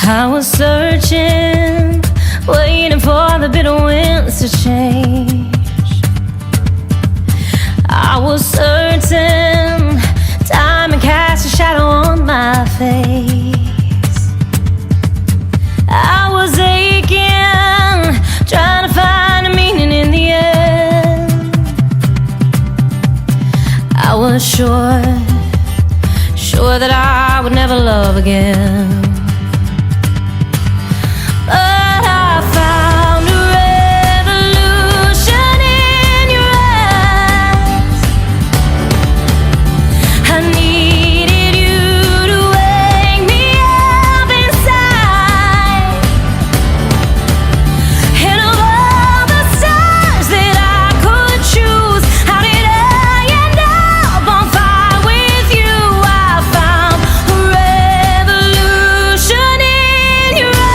I was searching, waiting for the bitter winds to change. I was certain time had cast a shadow on my face. I was aching, trying to find a meaning in the end. I was sure that I would never love again. But I found a revolution in your eyes. I needed you to wake me up inside. And of all the stars that I could choose, how did I end up on fire with you? I found a revolution in your eyes.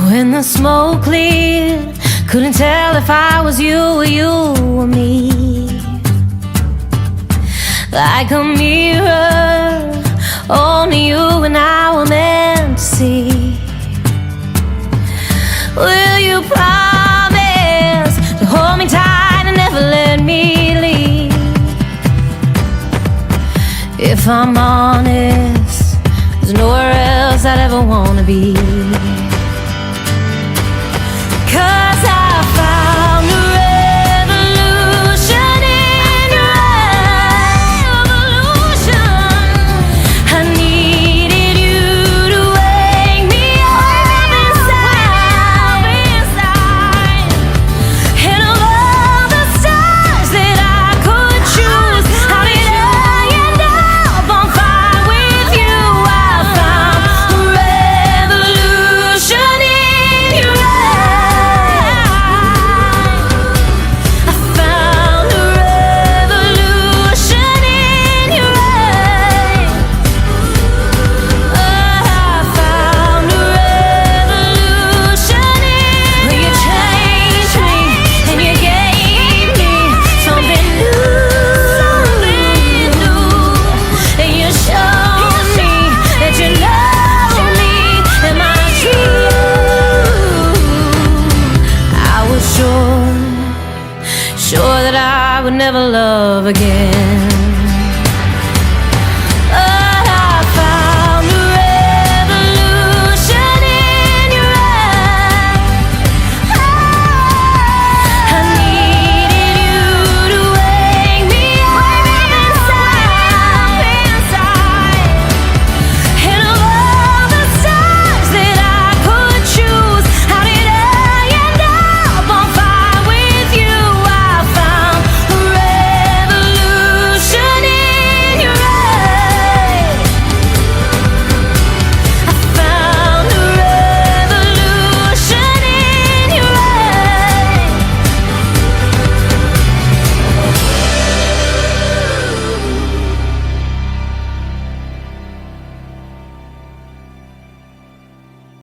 When the smoke cleared, couldn't tell if I was you or you or me. Like a mirror, only you and I were meant to see. Will you promise to hold me tight and never let me leave? If I'm honest, there's nowhere else I'd ever wanna be. 'Cause I found a revolution in your eyes. I needed you to wake me up inside. And of all the stars that I could choose, how did I end up on fire with you? I found a revolution in your eyes. I found a revolution in your eyes. I found a revolution in where you changed me and you gave me something new. And you showed me that you love me. Am I true? I was sure that I would never love again.